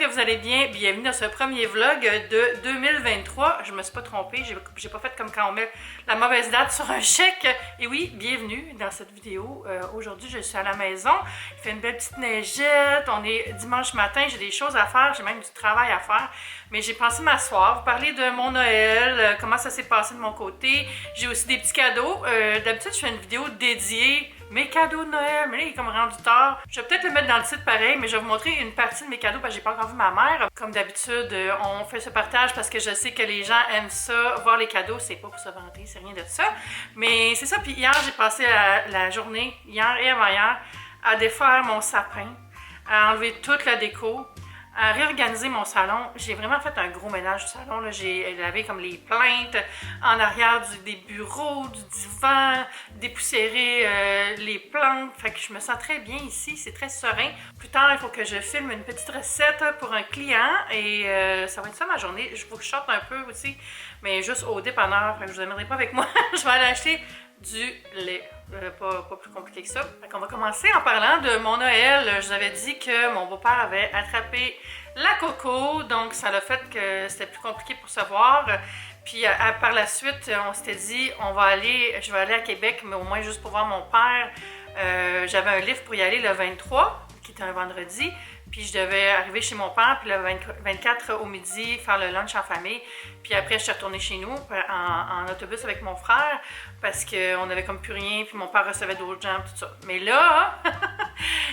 que vous allez bien. Bienvenue dans ce premier vlog de 2023. Je me suis pas trompée, j'ai pas fait comme quand on met la mauvaise date sur un chèque. Et oui, bienvenue dans cette vidéo. Aujourd'hui, je suis à la maison. Il fait une belle petite neigette. On est dimanche matin, j'ai des choses à faire, j'ai même du travail à faire. Mais j'ai pensé m'asseoir, vous parler de mon Noël, comment ça s'est passé de mon côté. J'ai aussi des petits cadeaux. D'habitude, je fais une vidéo dédiée mes cadeaux de Noël, mais là, il est comme rendu tard. Je vais peut-être le mettre dans le titre pareil, mais je vais vous montrer une partie de mes cadeaux parce que j'ai pas encore vu ma mère. Comme d'habitude, on fait ce partage parce que je sais que les gens aiment ça. Voir les cadeaux, c'est pas pour se vanter, c'est rien de ça. Mais c'est ça, puis hier, j'ai passé la journée, hier et avant-hier, à défaire mon sapin, à enlever toute la déco, à réorganiser mon salon. J'ai vraiment fait un gros ménage du salon. J'ai lavé comme les plaintes en arrière des bureaux, du divan, dépoussiérer les plantes. Fait que je me sens très bien ici, c'est très serein. Plus tard, il faut que je filme une petite recette pour un client et ça va être ça ma journée. Je vous shorte un peu aussi, mais juste au dépanneur. Fait que je vous amènerai pas avec moi. Je vais aller acheter du lait. Pas plus compliqué que ça. On va commencer en parlant de mon Noël. Je vous avais dit que mon beau-père avait attrapé la coco, donc ça l'a fait que c'était plus compliqué pour se voir. Puis par la suite, on s'était dit, je vais aller à Québec, mais au moins juste pour voir mon père. J'avais un livre pour y aller le 23, qui était un vendredi. Puis je devais arriver chez mon père, puis le 24 au midi, faire le lunch en famille. Puis après, je suis retournée chez nous en autobus avec mon frère parce qu'on avait comme plus rien, puis mon père recevait d'autres gens, tout ça. Mais là,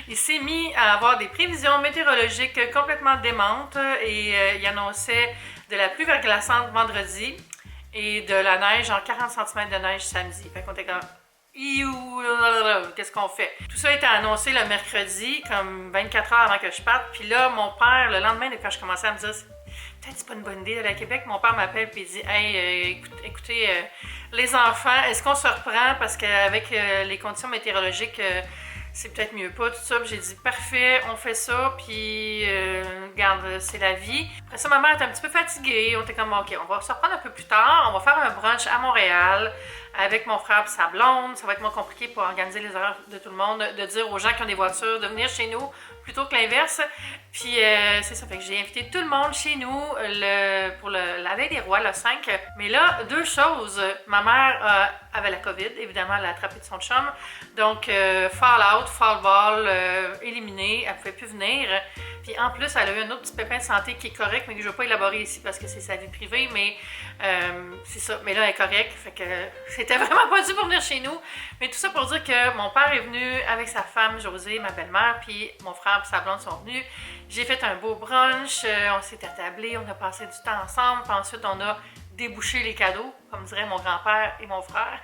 il s'est mis à avoir des prévisions météorologiques complètement démentes et il annonçait de la pluie verglaçante vendredi et de la neige, genre 40 cm de neige samedi. Fait qu'on était comme... Qu'est-ce qu'on fait? Tout ça a été annoncé le mercredi, comme 24 heures avant que je parte. Puis là, mon père, le lendemain, quand je commençais à me dire peut-être c'est pas une bonne idée d'aller à Québec, mon père m'appelle et il dit hey, écoutez, les enfants, est-ce qu'on se reprend? Parce qu'avec les conditions météorologiques, c'est peut-être mieux pas, tout ça. Puis j'ai dit parfait, on fait ça, puis regarde, c'est la vie. Après ça, ma mère était un petit peu fatiguée. On était comme ok, on va se reprendre un peu plus tard, on va faire un brunch à Montréal avec mon frère et sa blonde. Ça va être moins compliqué pour organiser les horaires de tout le monde, de dire aux gens qui ont des voitures de venir chez nous plutôt que l'inverse. Puis c'est ça, fait que j'ai invité tout le monde chez nous pour la veille des rois, le 5. Mais là, deux choses. Ma mère avait la COVID, évidemment, elle a attrapé de son chum. Donc, fall out, fall ball, éliminé, elle pouvait plus venir. Puis en plus, elle a eu un autre petit pépin de santé qui est correct, mais que je ne vais pas élaborer ici parce que c'est sa vie privée, mais c'est ça. Mais là, elle est correcte, fait que c'était vraiment pas dû pour venir chez nous. Mais tout ça pour dire que mon père est venu avec sa femme, Josée, ma belle-mère, puis mon frère et sa blonde sont venus. J'ai fait un beau brunch, on s'est attablé, on a passé du temps ensemble, puis ensuite on a débouché les cadeaux, comme dirait mon grand-père et mon frère.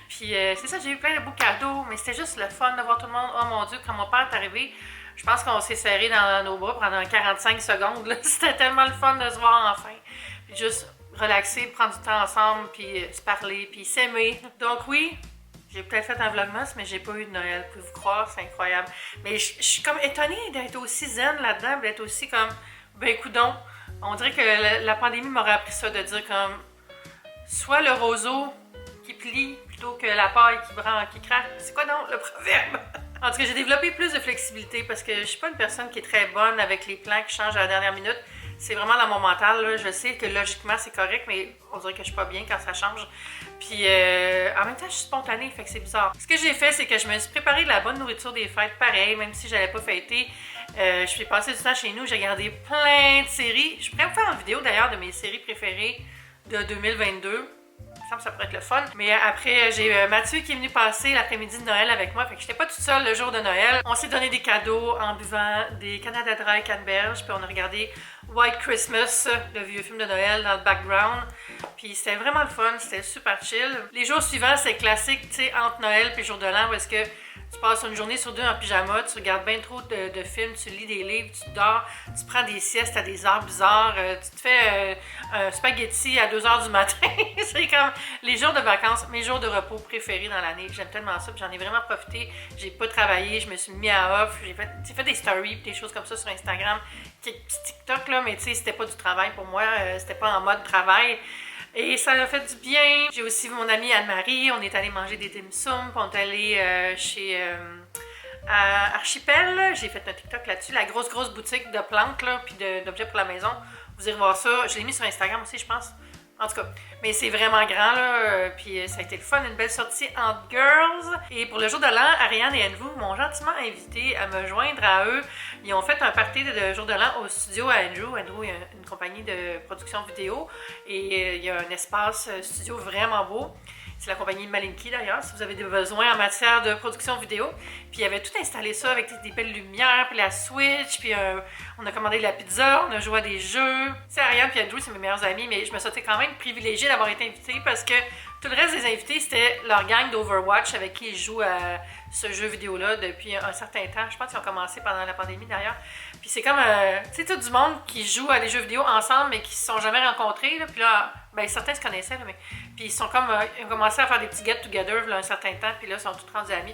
Puis c'est ça, j'ai eu plein de beaux cadeaux, mais c'était juste le fun de voir tout le monde. Oh mon Dieu, quand mon père est arrivé, je pense qu'on s'est serré dans nos bras pendant 45 secondes. C'était tellement le fun de se voir enfin. Puis juste relaxer, prendre du temps ensemble, puis se parler, puis s'aimer. Donc oui, j'ai peut-être fait un vlogmas, mais j'ai pas eu de Noël. Pouvez-vous croire? C'est incroyable. Mais je suis comme étonnée d'être aussi zen là-dedans, d'être aussi comme, ben coudonc. On dirait que la pandémie m'aurait appris ça, de dire comme, soit le roseau qui plie plutôt que la paille qui craque. C'est quoi donc le proverbe? En tout cas, j'ai développé plus de flexibilité parce que je suis pas une personne qui est très bonne avec les plans qui changent à la dernière minute. C'est vraiment dans mon mental, là. Je sais que logiquement c'est correct, mais on dirait que je suis pas bien quand ça change. Puis en même temps, je suis spontanée, fait que c'est bizarre. Ce que j'ai fait, c'est que je me suis préparé de la bonne nourriture des fêtes, pareil, même si j'allais pas fêter. Je suis passé du temps chez nous, j'ai regardé plein de séries. Je pourrais vous faire une vidéo d'ailleurs de mes séries préférées de 2022. Ça pourrait être le fun. Mais après, j'ai Mathieu qui est venu passer l'après-midi de Noël avec moi. Fait que j'étais pas toute seule le jour de Noël. On s'est donné des cadeaux en buvant des Canada Dry canneberge. Puis on a regardé White Christmas, le vieux film de Noël dans le background. Puis c'était vraiment le fun, c'était super chill. Les jours suivants, c'est classique, tu sais, entre Noël et jour de l'an, où est-ce que tu passes une journée sur deux en pyjama, tu regardes bien trop de films, tu lis des livres, tu dors, tu prends des siestes à des heures bizarres, tu te fais un spaghetti à 2h du matin. C'est comme les jours de vacances, mes jours de repos préférés dans l'année. J'aime tellement ça, puis j'en ai vraiment profité. J'ai pas travaillé, je me suis mis à off, j'ai fait des stories, des choses comme ça sur Instagram, quelques petits TikTok là, mais tu sais, c'était pas du travail pour moi, c'était pas en mode travail. Et ça a fait du bien. J'ai aussi vu mon amie Anne-Marie, on est allé manger des dim sum, puis on est allé chez à Archipel. J'ai fait un TikTok là-dessus. La grosse boutique de plantes, là, puis d'objets pour la maison. Vous irez voir ça. Je l'ai mis sur Instagram aussi, je pense. En tout cas, mais c'est vraiment grand, là, puis ça a été le fun, une belle sortie entre girls. Et pour le jour de l'an, Ariane et Andrew m'ont gentiment invité à me joindre à eux. Ils ont fait un party de jour de l'an au studio à Andrew. Andrew a une compagnie de production vidéo et il y a un espace studio vraiment beau. C'est la compagnie Malinky d'ailleurs, si vous avez des besoins en matière de production vidéo. Puis il avait tout installé ça avec des belles lumières, puis la Switch, puis on a commandé de la pizza, on a joué à des jeux. C'est Ariane et Andrew, c'est mes meilleurs amis, mais je me sentais quand même privilégiée d'avoir été invitée parce que tout le reste des invités, c'était leur gang d'Overwatch avec qui ils jouent à ce jeu vidéo-là depuis un certain temps. Je pense qu'ils ont commencé pendant la pandémie d'ailleurs. Puis c'est comme, tu sais, tout du monde qui joue à des jeux vidéo ensemble mais qui se sont jamais rencontrés. Là. Puis là, ben certains se connaissaient, là, mais puis ils sont comme, ils ont commencé à faire des petits get-together là, un certain temps. Puis là, ils sont tous rendus amis.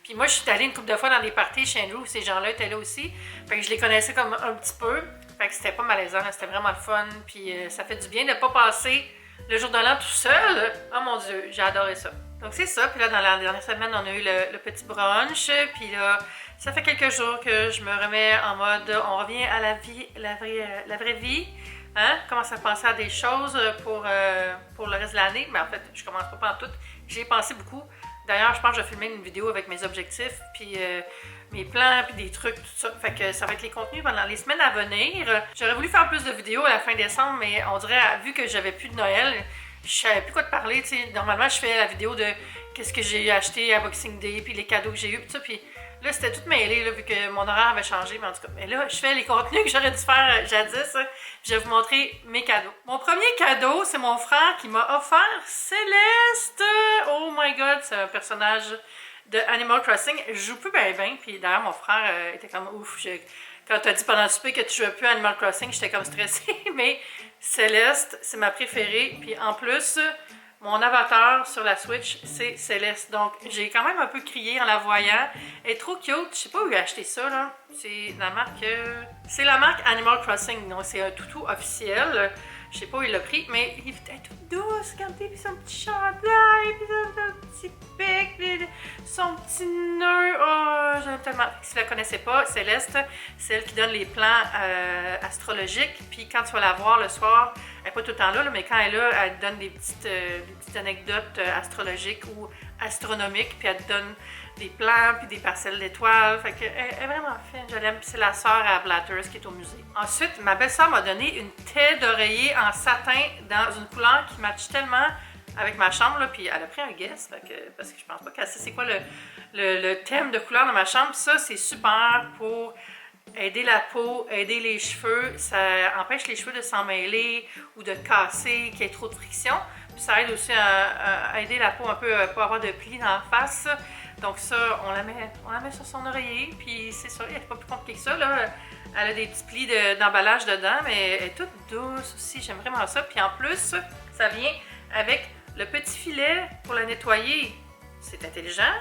Puis moi, je suis allée une couple de fois dans des parties chez Andrew où ces gens-là étaient là aussi. Fait que je les connaissais comme un petit peu. Fait que c'était pas malaisant, c'était vraiment le fun. Puis ça fait du bien de pas passer le jour de l'an tout seul. Oh mon Dieu, j'ai adoré ça. Donc c'est ça, puis là dans la dernière semaine, on a eu le petit brunch, puis là, ça fait quelques jours que je me remets en mode, on revient à la vie, la vraie vie, hein? Commence à penser à des choses pour le reste de l'année, mais en fait, je commence pas en tout. J'y ai pensé beaucoup. D'ailleurs, je pense que je vais filmer une vidéo avec mes objectifs, puis mes plans, puis des trucs, tout ça. Fait que ça va être les contenus pendant les semaines à venir. J'aurais voulu faire plus de vidéos à la fin décembre, mais on dirait, vu que j'avais plus de Noël, je savais plus quoi te parler, tu sais. Normalement, je fais la vidéo de qu'est-ce que j'ai acheté à Boxing Day, puis les cadeaux que j'ai eu, puis ça. Puis là, c'était tout mêlé, là, vu que mon horaire avait changé. Mais en tout cas, mais là, je fais les contenus que j'aurais dû faire jadis. Je vais vous montrer mes cadeaux. Mon premier cadeau, c'est mon frère qui m'a offert Céleste. Oh my God, c'est un personnage de Animal Crossing. Je joue plus bien, puis d'ailleurs, mon frère était comme ouf. Quand tu as dit pendant le souper que tu jouais plus à Animal Crossing, j'étais comme stressée, mais Céleste, c'est ma préférée. Puis en plus, mon avatar sur la Switch, c'est Céleste. Donc, j'ai quand même un peu crié en la voyant. Elle est trop cute. Je sais pas où j'ai acheté ça, là. C'est la marque... C'est la marque Animal Crossing. Donc, c'est un toutou officiel. Je sais pas où il l'a pris, mais il est toute douce, regardez, puis son petit chandail, puis son petit bec, puis son petit nœud. Oh, j'aime tellement. Si vous la connaissez pas, Céleste, c'est elle qui donne les plans astrologiques. Puis quand tu vas la voir le soir, elle n'est pas tout le temps là, mais quand elle est là, elle te donne des petites anecdotes astrologiques ou astronomiques, puis elle te donne des plans, puis des parcelles d'étoiles. Fait qu'elle est vraiment fine, je l'aime. Puis c'est la sœur à Blatters qui est au musée. Ensuite, ma belle-sœur m'a donné une tête d'oreiller en satin dans une couleur qui matche tellement avec ma chambre, là, puis elle a pris un guess, parce que je pense pas qu'elle sait c'est quoi le thème de couleur dans ma chambre. Ça, c'est super pour aider la peau, aider les cheveux. Ça empêche les cheveux de s'en mêler ou de casser, qu'il y ait trop de friction. Puis ça aide aussi à aider la peau un peu, pas avoir de plis dans la face. Donc ça, on la met sur son oreiller, puis c'est ça, elle n'est pas plus compliquée que ça, là. Elle a des petits plis d'emballage dedans, mais elle est toute douce aussi, j'aime vraiment ça. Puis en plus, ça vient avec le petit filet pour la nettoyer. C'est intelligent.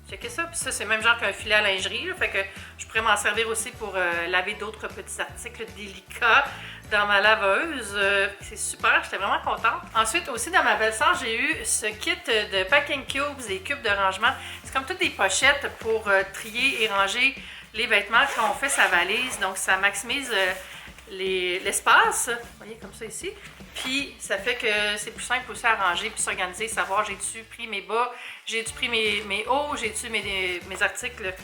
Checkez ça. Puis ça, c'est même genre qu'un filet à lingerie, là, fait que je pourrais m'en servir aussi pour laver d'autres petits articles délicats dans ma laveuse. C'est super, j'étais vraiment contente. Ensuite, aussi dans ma belle-sœur, j'ai eu ce kit de packing cubes, des cubes de rangement. C'est comme toutes des pochettes pour trier et ranger les vêtements quand on fait sa valise. Donc, ça maximise l'espace. Vous voyez, comme ça ici. Puis, ça fait que c'est plus simple aussi à ranger puis s'organiser, savoir j'ai-tu pris mes bas, j'ai-tu pris mes hauts, j'ai-tu mes articles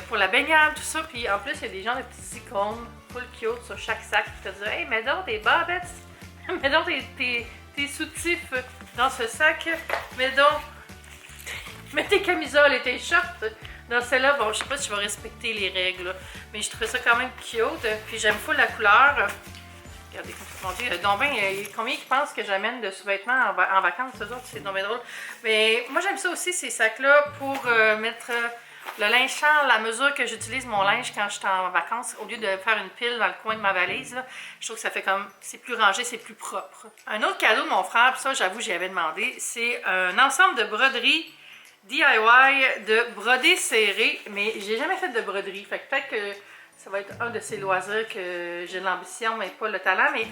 pour la baignade, tout ça. Puis, en plus, il y a des gens de petits icônes full cute sur chaque sac qui te disent « Hey, mets donc tes bobettes, mets donc tes soutifs dans ce sac, mets tes camisoles et tes shorts dans celle-là. » Bon, je sais pas si je vais respecter les règles, là, mais je trouve ça quand même cute. Puis, j'aime full la couleur. Regardez, mon Dieu, donc ben, combien ils pensent que j'amène de sous-vêtements en vacances, eux autres, c'est donc bien drôle. Mais moi, j'aime ça aussi, ces sacs-là, pour mettre le linge sale à mesure que j'utilise mon linge quand je suis en vacances. Au lieu de faire une pile dans le coin de ma valise, là, je trouve que ça fait comme, c'est plus rangé, c'est plus propre. Un autre cadeau de mon frère, puis ça, j'avoue, j'y avais demandé, c'est un ensemble de broderies DIY de brodés serrés, mais j'ai jamais fait de broderie, fait que peut-être que ça va être un de ces loisirs que j'ai l'ambition, mais pas le talent. Mais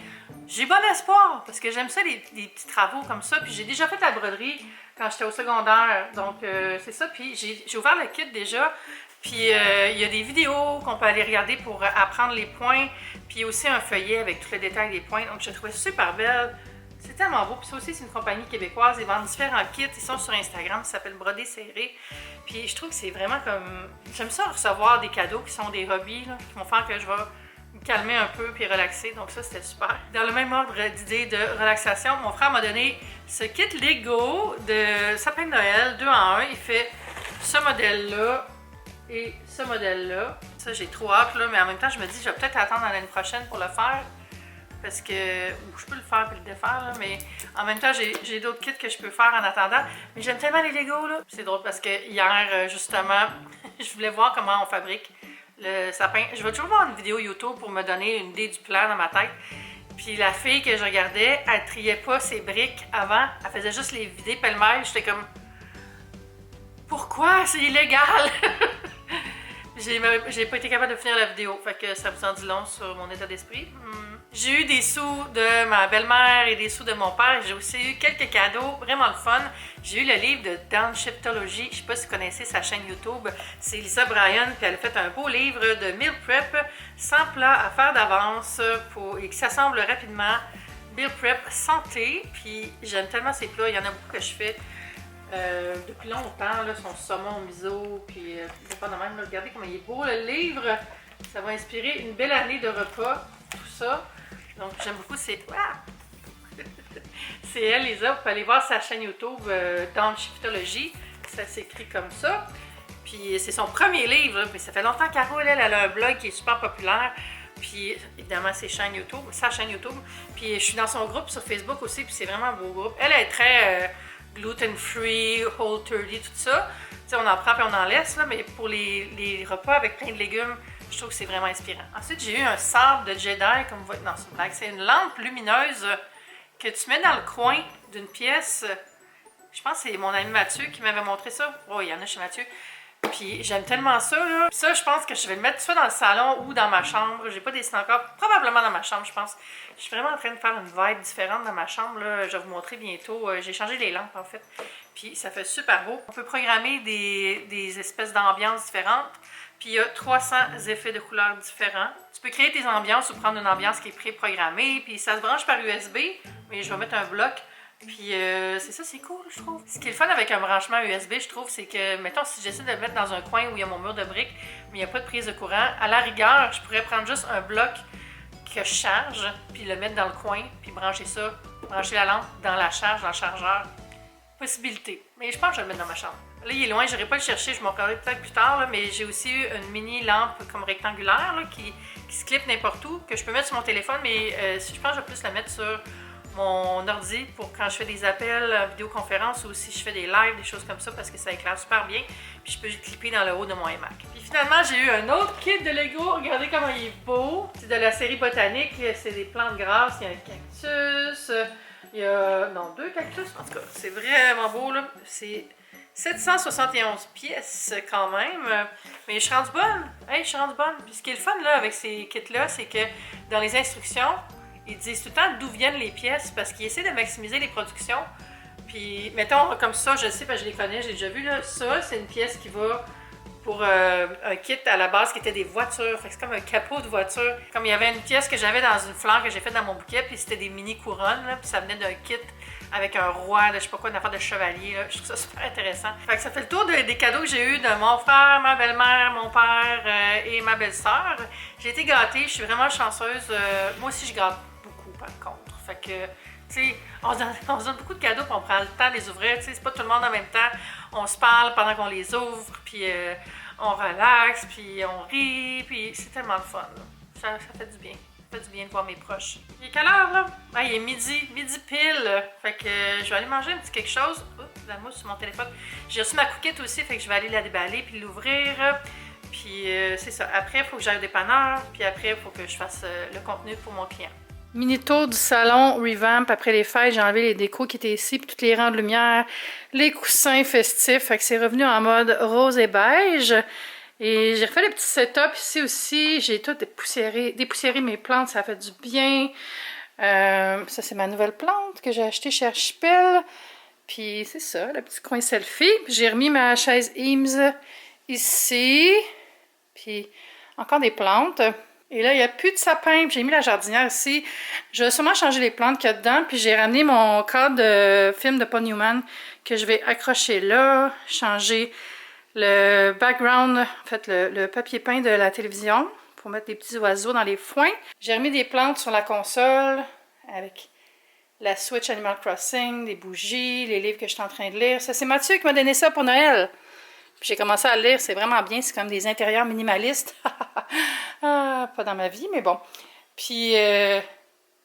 j'ai bon espoir parce que j'aime ça, les petits travaux comme ça. Puis j'ai déjà fait de la broderie quand j'étais au secondaire. Donc c'est ça. Puis j'ai ouvert le kit déjà. Puis il y a des vidéos qu'on peut aller regarder pour apprendre les points. Puis il y a aussi un feuillet avec tous les détails des points. Donc je la trouvais super belle. C'est tellement beau. Puis ça aussi, c'est une compagnie québécoise. Ils vendent différents kits. Ils sont sur Instagram. Ça s'appelle Brodé Serré. Puis je trouve que c'est vraiment comme... J'aime ça recevoir des cadeaux qui sont des hobbies, là, qui vont faire que je vais me calmer un peu puis relaxer. Donc ça, c'était super. Dans le même ordre d'idées de relaxation, mon frère m'a donné ce kit Lego de sapin de Noël 2 en 1. Il fait ce modèle-là et ce modèle-là. Ça, j'ai trop hâte, là. Mais en même temps, je me dis, je vais peut-être attendre l'année prochaine pour le faire. Parce que je peux le faire et le défaire, là, mais en même temps, j'ai d'autres kits que je peux faire en attendant. Mais j'aime tellement les Legos, là. C'est drôle parce que hier, justement, je voulais voir comment on fabrique le sapin. Je vais toujours voir une vidéo YouTube pour me donner une idée du plan dans ma tête. Puis la fille que je regardais, elle triait pas ses briques avant. Elle faisait juste les vider pêle-mêle. J'étais comme... Pourquoi? C'est illégal! J'ai pas été capable de finir la vidéo. Fait que ça vous en dit long sur mon état d'esprit. J'ai eu des sous de ma belle-mère et des sous de mon père. J'ai aussi eu quelques cadeaux vraiment le fun. J'ai eu le livre de Downshiftology. Je sais pas si vous connaissez sa chaîne YouTube. C'est Lisa Bryan. Puis elle a fait un beau livre de meal prep, 100 plats à faire d'avance et qui s'assemble rapidement. Meal prep santé. Puis j'aime tellement ces plats. Il y en a beaucoup que je fais depuis longtemps. Là, son saumon au miso. Puis pas de même. Là, regardez comment il est beau le livre. Ça va inspirer une belle année de repas. Tout ça. Donc, j'aime beaucoup ces... c'est elle, Lisa. Vous pouvez aller voir sa chaîne YouTube Downshiftology. Ça s'écrit comme ça. Puis, c'est son premier livre. Puis, ça fait longtemps qu'elle roule. Elle a un blog qui est super populaire. Puis, évidemment, sa chaîne YouTube. Puis, je suis dans son groupe sur Facebook aussi. Puis, c'est vraiment un beau groupe. Elle est très gluten-free, whole-30, tout ça. Tu sais, on en prend puis on en laisse. Là, mais pour les repas avec plein de légumes, je trouve que c'est vraiment inspirant. Ensuite, j'ai eu un sabre de Jedi, comme vous voyez. Non, c'est une blague. C'est une lampe lumineuse que tu mets dans le coin d'une pièce. Je pense que c'est mon ami Mathieu qui m'avait montré ça. Oh, il y en a chez Mathieu. Puis j'aime tellement ça, là. Puis ça, je pense que je vais le mettre soit dans le salon ou dans ma chambre. J'ai pas dessiné encore. Probablement dans ma chambre, je pense. Je suis vraiment en train de faire une vibe différente dans ma chambre, là. Je vais vous montrer bientôt. J'ai changé les lampes, en fait. Puis ça fait super beau. On peut programmer des espèces d'ambiances différentes. Puis il y a 300 effets de couleurs différents. Tu peux créer tes ambiances ou prendre une ambiance qui est pré-programmée. Puis ça se branche par USB, mais je vais mettre un bloc. Puis c'est ça, c'est cool, je trouve. Ce qui est le fun avec un branchement USB, je trouve, c'est que, mettons, si j'essaie de le mettre dans un coin où il y a mon mur de briques, mais il n'y a pas de prise de courant, à la rigueur, je pourrais prendre juste un bloc que je charge, puis le mettre dans le coin, puis brancher la lampe dans la charge, dans le chargeur. Possibilité. Mais je pense que je vais le mettre dans ma chambre. Là, il est loin, je n'irai pas le chercher, je m'en parlerai peut-être plus tard, là, mais j'ai aussi eu une mini lampe comme rectangulaire là, qui se clip n'importe où, que je peux mettre sur mon téléphone, mais je pense que je vais plus la mettre sur mon ordi pour quand je fais des appels, vidéoconférence ou si je fais des lives, des choses comme ça, parce que ça éclaire super bien. Puis je peux le clipper dans le haut de mon iMac. Puis finalement, j'ai eu un autre kit de Lego. Regardez comment il est beau. C'est de la série botanique. C'est des plantes grasses. Il y a un cactus. Il y a... Non, 2 cactus. En tout cas, c'est vraiment beau, là. C'est 771 pièces quand même. Mais je suis rendue bonne. Hey, je suis rendue bonne. Puis ce qui est le fun, là, avec ces kits-là, c'est que dans les instructions, ils disent tout le temps d'où viennent les pièces parce qu'ils essaient de maximiser les productions. Puis, mettons, comme ça, je sais, parce que je les connais, j'ai déjà vu, là. Ça, c'est une pièce qui va pour un kit à la base qui était des voitures. Fait que c'est comme un capot de voiture. Comme il y avait une pièce que j'avais dans une fleur que j'ai faite dans mon bouquet, puis c'était des mini couronnes, là, puis ça venait d'un kit avec un roi, de, je sais pas quoi, une affaire de chevalier. Là. Je trouve ça super intéressant. Fait que ça fait le tour des cadeaux que j'ai eu de mon frère, ma belle-mère, mon père et ma belle-sœur. J'ai été gâtée, je suis vraiment chanceuse. Moi aussi, je gâte beaucoup, par contre. Fait que, tu sais, on se donne beaucoup de cadeaux, puis on prend le temps de les ouvrir. Tu sais, c'est pas tout le monde en même temps. On se parle pendant qu'on les ouvre, puis on relaxe, puis on rit, puis c'est tellement le fun. Ça fait du bien. Ça fait du bien de voir mes proches. Il est quelle heure, là? Ah, il est midi pile. Fait que je vais aller manger un petit quelque chose. Oups, la mousse sur mon téléphone. J'ai reçu ma coquette aussi, fait que je vais aller la déballer puis l'ouvrir. Puis c'est ça. Après, il faut que j'aille au dépanneur. Puis après, il faut que je fasse le contenu pour mon client. Mini tour du salon, revamp. Après les fêtes, j'ai enlevé les décos qui étaient ici, puis tous les rangs de lumière, les coussins festifs. Fait que c'est revenu en mode rose et beige. Et j'ai refait le petit setup ici aussi. J'ai tout dépoussiéré mes plantes, ça a fait du bien. Ça, c'est ma nouvelle plante que j'ai achetée chez Archipel. Puis c'est ça, le petit coin selfie. J'ai remis ma chaise Eames ici. Puis encore des plantes. Et là, il n'y a plus de sapin. J'ai mis la jardinière ici. Je vais sûrement changer les plantes qu'il y a dedans. Puis j'ai ramené mon cadre de film de Paul Newman que je vais accrocher là. Changer le background, en fait le papier peint de la télévision pour mettre des petits oiseaux dans les foins. J'ai remis des plantes sur la console avec la Switch Animal Crossing, des bougies, les livres que je suis en train de lire. Ça, c'est Mathieu qui m'a donné ça pour Noël. J'ai commencé à le lire, c'est vraiment bien, c'est comme des intérieurs minimalistes. Ah, pas dans ma vie, mais bon. Puis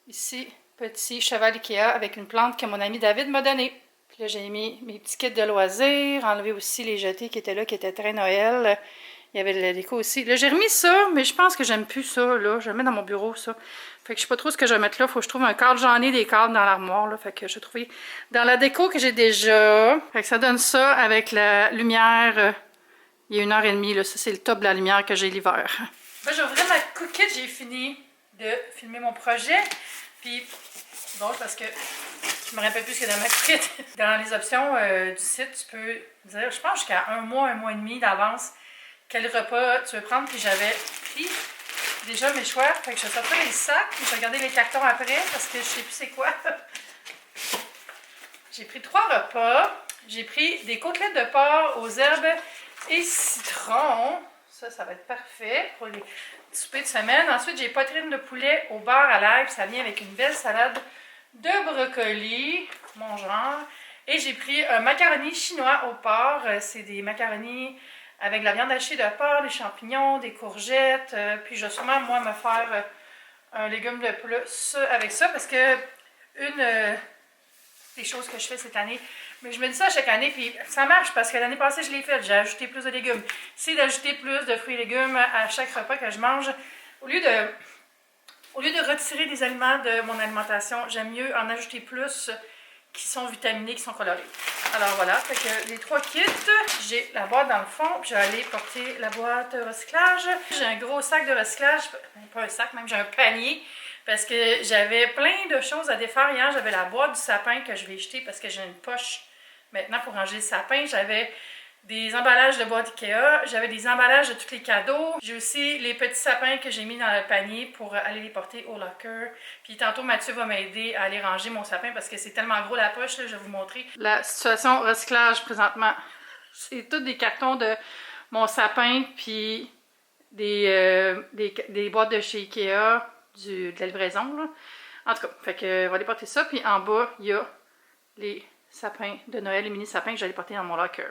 ici, petit cheval Ikea avec une plante que mon ami David m'a donnée. Puis là, j'ai mis mes petits kits de loisirs, enlevé aussi les jetés qui étaient là, qui étaient très Noël. Il y avait de la déco aussi. Là, j'ai remis ça, mais je pense que j'aime plus ça, là. Je le mets dans mon bureau, ça. Fait que je sais pas trop ce que je vais mettre là. Faut que je trouve un cadre. J'en ai des cadres dans l'armoire, là. Fait que je vais trouver dans la déco que j'ai déjà. Fait que ça donne ça avec la lumière. Il y a 1h30, là. Ça, c'est le top de la lumière que j'ai l'hiver. Là, j'ai ouvert ma cookit. J'ai fini de filmer mon projet. Puis, bon, parce que je me rappelle plus ce qu'il y a dans ma cookit. Dans les options du site, tu peux dire, je pense jusqu'à un mois et demi d'avance, quel repas tu veux prendre. Puis j'avais pris déjà mes choix. Fait que je sortais les sacs. Puis je regardais les cartons après parce que je sais plus c'est quoi. J'ai pris 3 repas. J'ai pris des côtelettes de porc aux herbes et citron. Ça va être parfait pour les soupers de semaine. Ensuite, j'ai poitrine de poulet au beurre à l'ail. Ça vient avec une belle salade de brocoli, mon genre. Et j'ai pris un macaroni chinois au porc. C'est des macaronis avec de la viande hachée de porc, des champignons, des courgettes. Puis je vais sûrement, moi, me faire un légume de plus avec ça. Parce que une des choses que je fais cette année, mais je me dis ça chaque année, puis ça marche parce que l'année passée, je l'ai fait. J'ai ajouté plus de légumes. C'est d'ajouter plus de fruits et légumes à chaque repas que je mange. Au lieu de retirer des aliments de mon alimentation, j'aime mieux en ajouter plus qui sont vitaminés, qui sont colorés. Alors voilà, fait que les 3 kits, j'ai la boîte dans le fond, puis je vais aller porter la boîte de recyclage. J'ai un gros sac de recyclage, pas un sac, même j'ai un panier, parce que j'avais plein de choses à défaire hier. J'avais la boîte du sapin que je vais jeter parce que j'ai une poche maintenant pour ranger le sapin. J'avais des emballages de boîtes Ikea, j'avais des emballages de tous les cadeaux. J'ai aussi les petits sapins que j'ai mis dans le panier pour aller les porter au locker. Puis tantôt, Mathieu va m'aider à aller ranger mon sapin parce que c'est tellement gros la poche, là, je vais vous montrer. La situation recyclage présentement, c'est tous des cartons de mon sapin, puis des boîtes de chez Ikea, de la livraison, là. En tout cas, fait que, on va aller porter ça. Puis en bas, il y a les sapins de Noël, les mini sapins que j'allais porter dans mon locker.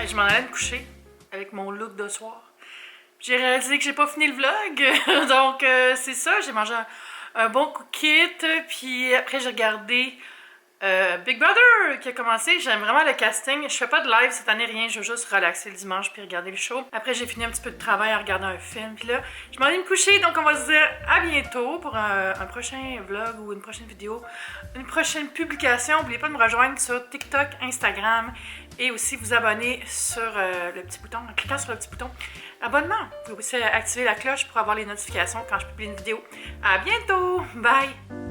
Je m'en allais me coucher avec mon look de soir. J'ai réalisé que j'ai pas fini le vlog. Donc c'est ça, j'ai mangé un bon cookie. Puis après j'ai regardé Big Brother qui a commencé. J'aime vraiment le casting. Je fais pas de live cette année, rien. Je veux juste relaxer le dimanche puis regarder le show. Après j'ai fini un petit peu de travail à regarder un film. Puis là, je m'en allais me coucher. Donc on va se dire à bientôt pour un prochain vlog ou une prochaine vidéo. Une prochaine publication. N'oubliez pas de me rejoindre sur TikTok, Instagram. Et aussi vous abonner sur le petit bouton, en cliquant sur le petit bouton abonnement. Vous pouvez aussi activer la cloche pour avoir les notifications quand je publie une vidéo. À bientôt! Bye!